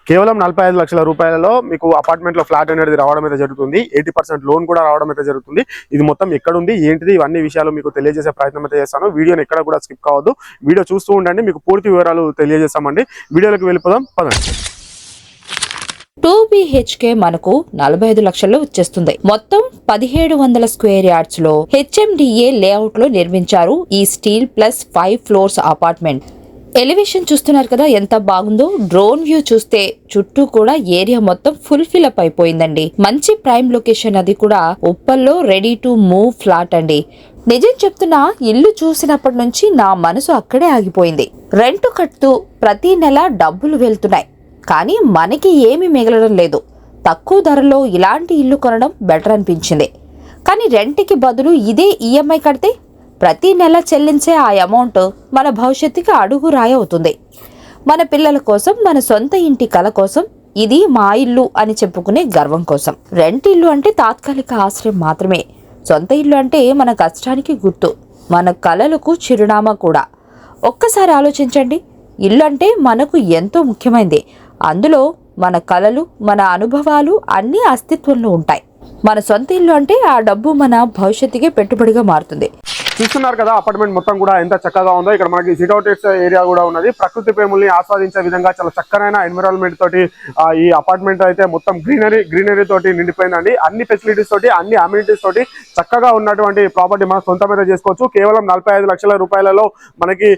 కేవలం 45 లక్షల రూపాయలలో మీకు అపార్ట్మెంట్ లో ఫ్లాట్ అనేది రావడం అయితే జరుగుతుంది. 80% లోన్ కూడా రావడం అయితే జరుగుతుంది. ఇది మొత్తం ఎక్కడ ఉంది ఏంటిది ఇవన్నీ విషయాలు మీకు తెలియజేసే ప్రయత్నం అయితే చేస్తాను. వీడియోని ఎక్కడ కూడా స్కిప్ కావద్దు, వీడియో చూస్తూ ఉండండి, మీకు పూర్తి వివరాలు తెలియజేస్తామండి. వీడియోలోకి వెళ్ళిపోదాం పదండి. 2 BHK మనకు 45 లక్షల్లో వచ్చేస్తుంది. మొత్తం 1700 స్క్వేర్ యార్డ్స్ లో HMDA లేఅవుట్ లో నిర్మించారు ఈ steel plus 5 floors apartment. Elevation చూస్తున్నారు కదా ఎంత బాగుందో. డ్రోన్ వ్యూ చూస్తే చుట్టూ కూడా ఏరియా మొత్తం ఫుల్ ఫిల్ అప్ అయిపోయిందండి. మంచి ప్రైమ్ లొకేషన్, అది కూడా ఉప్పల్లో రెడీ టు మూవ్ ఫ్లాట్ అండి. నిజం చెప్తున్నా, ఇల్లు చూసినప్పటి నుంచి నా మనసు అక్కడే ఆగిపోయింది. రెంట్ కట్టుతూ ప్రతి నెల డబ్బులు వెళ్తున్నాయి, కానీ మనకి ఏమీ మిగలడం లేదు. తక్కువ ధరలో ఇలాంటి ఇల్లు కొనడం బెటర్ అనిపించింది. కానీ రెంట్కి బదులు ఇదే ఈఎంఐ కడితే ప్రతి నెల చెల్లించే ఆ అమౌంట్ మన భవిష్యత్తుకి అడుగురాయి అవుతుంది. మన పిల్లల కోసం, మన సొంత ఇంటి కల కోసం, ఇది మా ఇల్లు అని చెప్పుకునే గర్వం కోసం. రెంట్ ఇల్లు అంటే తాత్కాలిక ఆశ్రయం మాత్రమే. సొంత ఇల్లు అంటే మన కష్టానికి గుర్తు, మన కలలకు చిరునామా కూడా. ఒక్కసారి ఆలోచించండి, ఇల్లు అంటే మనకు ఎంతో ముఖ్యమైనది. అందులో మన కలలు, మన అనుభవాలు అన్నీ అస్తిత్వంలో ఉంటాయి. మన సొంత ఇల్లు అంటే ఆ డబ్బు మన భవిష్యత్తుకే పెట్టుబడిగా మారుతుంది. చూస్తున్నారు కదా అపార్ట్మెంట్ మొత్తం కూడా ఎంత చక్కగా ఉందో. ఇక్కడ మనకి సిట్అవుట్ ఏరియా కూడా ఉన్నది. ప్రకృతి ప్రేముల్ని ఆస్వాదించే విధంగా చాలా చక్కనైన ఎన్విరాన్మెంట్ తోటి ఈ అపార్ట్మెంట్ అయితే మొత్తం గ్రీనరీ తోటి నిండిపోయిందండి. అన్ని ఫెసిలిటీస్ తోటి, అన్ని అమ్యూనిటీస్ తోటి చక్కగా ఉన్నటువంటి ప్రాపర్టీ మనం సొంతమైతే చేసుకోవచ్చు. కేవలం 45 లక్షల రూపాయలలో మనకి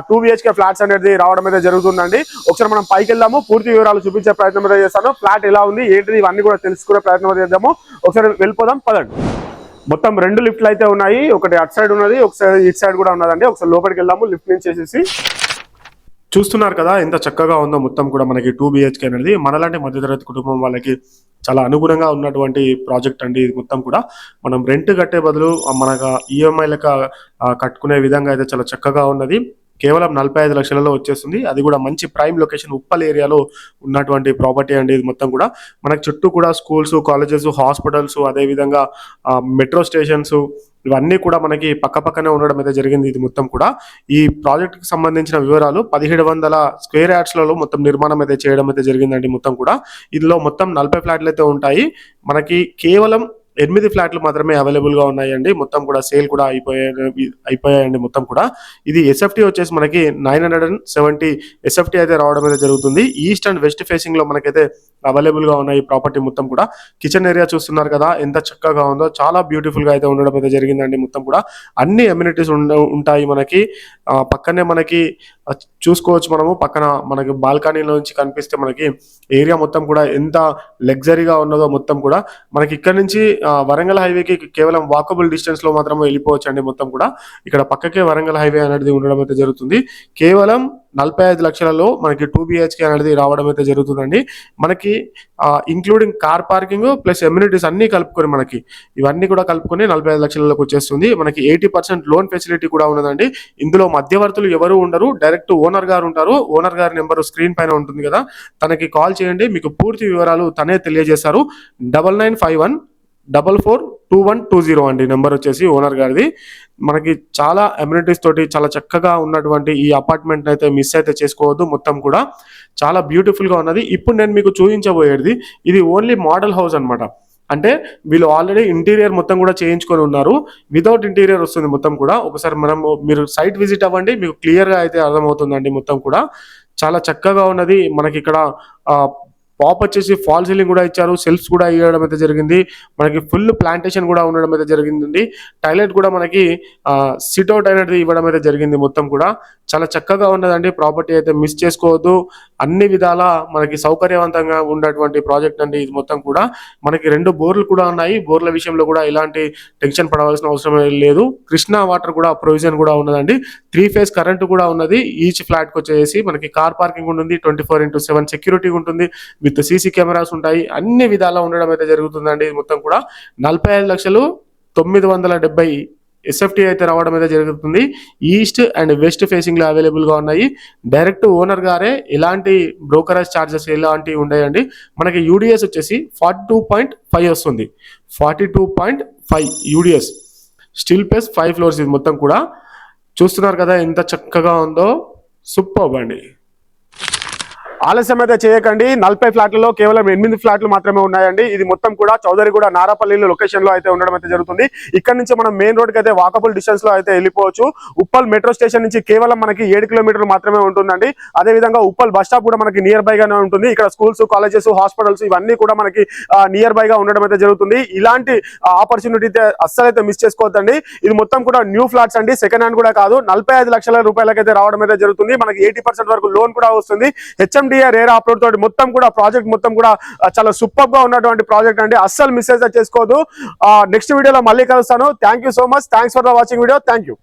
2 BHK ఫ్లాట్స్ అనేది రావడం అయితే జరుగుతుందండి. ఒకసారి మనం పైకి వెళ్దాము, పూర్తి వివరాలు చూపించే ప్రయత్నం అయితే చేస్తాను. ఫ్లాట్ ఎలా ఉంది ఏంటిది ఇవన్నీ కూడా తెలుసుకునే ప్రయత్నం అయితే చేద్దాము. ఒకసారి వెళ్ళిపోదాం పదండి. మొత్తం 2 లిఫ్ట్లు అయితే ఉన్నాయి. ఒకటి అటు సైడ్ ఉన్నది, ఒకసారి ఇటు సైడ్ కూడా ఉన్నదండి. ఒకసారి లోపలికి వెళ్దాము. లిఫ్ట్ నుంచి వేసేసి చూస్తున్నారు కదా ఎంత చక్కగా ఉందో. మొత్తం కూడా మనకి 2 BHK అనేది మనలాంటి మధ్యతరగతి కుటుంబం వాళ్ళకి చాలా అనుగుణంగా ఉన్నటువంటి ప్రాజెక్ట్ అండి. ఇది మొత్తం కూడా మనం రెంట్ కట్టే బదులు మనకు ఈఎంఐలకు కట్టుకునే విధంగా అయితే చాలా చక్కగా ఉన్నది. కేవలం 45 లక్షలలో వచ్చేస్తుంది. అది కూడా మంచి ప్రైమ్ లొకేషన్ ఉప్పల్ ఏరియాలో ఉన్నటువంటి ప్రాపర్టీ అండి. ఇది మొత్తం కూడా మనకు చుట్టూ కూడా స్కూల్స్, కాలేజెస్, హాస్పిటల్స్, అదేవిధంగా మెట్రో స్టేషన్స్ ఇవన్నీ కూడా మనకి పక్కనే ఉండడం అయితే జరిగింది. ఇది మొత్తం కూడా ఈ ప్రాజెక్ట్ కి సంబంధించిన వివరాలు 1700 స్క్వేర్ యార్డ్స్లలో మొత్తం నిర్మాణం అయితే చేయడం అయితే జరిగిందండి. మొత్తం కూడా ఇందులో మొత్తం 40 ఫ్లాట్లు అయితే ఉంటాయి. మనకి కేవలం 8 ఫ్లాట్లు మాత్రమే అవైలబుల్ గా ఉన్నాయండి. మొత్తం కూడా సేల్ కూడా అయిపోయాయండి. మొత్తం కూడా ఇది ఎస్ఎఫ్టీ వచ్చేసి మనకి 970 ఎస్ఎఫ్టీ అయితే రావడం అయితే జరుగుతుంది. ఈస్ట్ అండ్ వెస్ట్ ఫేసింగ్ లో మనకైతే అవైలబుల్ గా ఉన్నాయి ప్రాపర్టీ మొత్తం కూడా. కిచెన్ ఏరియా చూస్తున్నారు కదా ఎంత చక్కగా ఉందో. చాలా బ్యూటిఫుల్ గా అయితే ఉండడం అయితే జరిగిందండి. మొత్తం కూడా అన్ని అమ్యూనిటీస్ ఉంటాయి మనకి. పక్కనే మనకి చూసుకోవచ్చు మనము. పక్కన మనకి బాల్కనీలో నుంచి కనిపిస్తే మనకి ఏరియా మొత్తం కూడా ఎంత లగ్జరీగా ఉన్నదో. మొత్తం కూడా మనకి ఇక్కడ నుంచి వరంగల్ హైవేకి కేవలం వాకబుల్ డిస్టెన్స్ లో మాత్రమే వెళ్ళిపోవచ్చు అండి. మొత్తం కూడా ఇక్కడ పక్కకే వరంగల్ హైవే అనేది ఉండడం అయితే జరుగుతుంది. కేవలం 45 లక్షలలో మనకి 2 BHK అనేది రావడం అయితే జరుగుతుందండి. మనకి including car parking plus amenities అన్ని కలుపుకొని మనకి ఇవన్నీ కూడా కలుపుకొని 45 లక్షలలోకి వచ్చేస్తుంది. మనకి 80% లోన్ ఫెసిలిటీ కూడా ఉన్నదండి. ఇందులో మధ్యవర్తులు ఎవరు ఉండరు, డైరెక్ట్ ఓనర్ గారు ఉంటారు. ఓనర్ గారి నెంబర్ స్క్రీన్ పైన ఉంటుంది కదా, తనకి కాల్ చేయండి, మీకు పూర్తి వివరాలు తనే తెలియజేస్తారు. 9951442120 అండి నెంబర్ వచ్చేసి ఓనర్ గారిది. మనకి చాలా అమ్యూనిటీస్ తోటి చాలా చక్కగా ఉన్నటువంటి ఈ అపార్ట్మెంట్ అయితే మిస్ అయితే చేసుకోవద్దు. మొత్తం కూడా చాలా బ్యూటిఫుల్ గా ఉన్నది. ఇప్పుడు నేను మీకు చూపించబోయేది ఇది ఓన్లీ మోడల్ హౌస్ అన్నమాట. అంటే వీళ్ళు ఆల్రెడీ ఇంటీరియర్ మొత్తం కూడా చేయించుకొని ఉన్నారు. వితౌట్ ఇంటీరియర్ వస్తుంది మొత్తం కూడా. ఒకసారి మీరు సైట్ విజిట్ అవ్వండి, మీకు క్లియర్ గా అయితే అర్థమవుతుందండి. మొత్తం కూడా చాలా చక్కగా ఉన్నది. మనకి ఇక్కడ పాప్ వచ్చేసి ఫాల్ సీలింగ్ కూడా ఇచ్చారు, సెల్ఫ్స్ కూడా ఇవ్వడం అయితే జరిగింది. మనకి ఫుల్ ప్లాంటేషన్ కూడా ఉండడం అయితే జరిగిందండి. టాయిలెట్ కూడా మనకి సిట్అవుట్ అనేది ఇవ్వడం అయితే జరిగింది. మొత్తం కూడా చాలా చక్కగా ఉన్నదండి. ప్రాపర్టీ అయితే మిస్ చేసుకోవద్దు. అన్ని విధాల మనకి సౌకర్యవంతంగా ఉన్నటువంటి ప్రాజెక్ట్ అండి ఇది మొత్తం కూడా. మనకి 2 బోర్లు కూడా ఉన్నాయి. బోర్ల విషయంలో కూడా ఇలాంటి టెన్షన్ పడవలసిన అవసరం లేదు. కృష్ణా వాటర్ కూడా ప్రొవిజన్ కూడా ఉన్నదండి. 3 ఫేజ్ కరెంట్ కూడా ఉన్నది. ఈచ్ ఫ్లాట్ కి వచ్చేసి మనకి కార్ పార్కింగ్ ఉంటుంది, 24/7 సెక్యూరిటీ ఉంటుంది, విత్ సీసీ కెమెరాస్ ఉంటాయి. అన్ని విధాలా ఉండడం అయితే జరుగుతుందండి. మొత్తం కూడా 45,970 ఎస్ఎఫ్టీ అయితే రావడం అయితే జరుగుతుంది. ఈస్ట్ అండ్ వెస్ట్ ఫేసింగ్ లో అవైలబుల్ గా ఉన్నాయి. డైరెక్ట్ ఓనర్ గారే, ఎలాంటి బ్రోకరేజ్ ఛార్జెస్ ఎలాంటివి ఉన్నాయండి. మనకి యూడిఎస్ వచ్చేసి 42.5 వస్తుంది. 42.5 యూడిఎస్ స్టీల్ ప్లస్ 5 ఫ్లోర్స్. ఇది మొత్తం కూడా చూస్తున్నారు కదా ఎంత చక్కగా ఉందో. సూపర్ అండి. ఆలస్యం అయితే చేయకండి. 40 ఫ్లాట్లలో కేవలం 8 ఫ్లాట్లు మాత్రమే ఉన్నాయండి. ఇది మొత్తం కూడా చౌదరిగూడ నారాపల్లి లొకేషన్ లో అయితే ఉండడం అయితే జరుగుతుంది. ఇక్కడ నుంచి మనం మెయిన్ రోడ్ కి అయితే వాకబుల్ డిస్టెన్స్ లో అయితే వెళ్ళిపోవచ్చు. ఉప్పల్ మెట్రో స్టేషన్ నుంచి కేవలం మనకి 7 కిలోమీటర్లు మాత్రమే ఉంటుందండి. అదే విధంగా ఉప్పల్ బస్ స్టాప్ కూడా మనకి నియర్ బై గానే ఉంటుంది. ఇక్కడ స్కూల్స్, కాలేజెస్, హాస్పిటల్స్ ఇవన్నీ కూడా మనకి నియర్ బై గా ఉండడం అయితే జరుగుతుంది. ఇలాంటి ఆపర్చునిటీ అస్సలైతే మిస్ చేసుకోవద్దండి. ఇది మొత్తం కూడా న్యూ ఫ్లాట్స్ అండి, సెకండ్ హ్యాండ్ కూడా కాదు. 45 లక్షల రూపాయలకైతే రావడం అయితే జరుగుతుంది. మనకి 80% వరకు లోన్ కూడా వస్తుంది. హెచ్ఎండిఏ రేరా అప్లోడ్ తోటి మొత్తం కూడా ప్రాజెక్ట్ మొత్తం కూడా చాలా సూపర్ గా ఉన్నటువంటి ప్రాజెక్ట్ అండి. అస్సలు మిస్ అయితే చేసుకోవద్దు. నెక్స్ట్ వీడియోలో మళ్ళీ కలుస్తాను. Thank you so much. Thanks for the watching video. Thank you.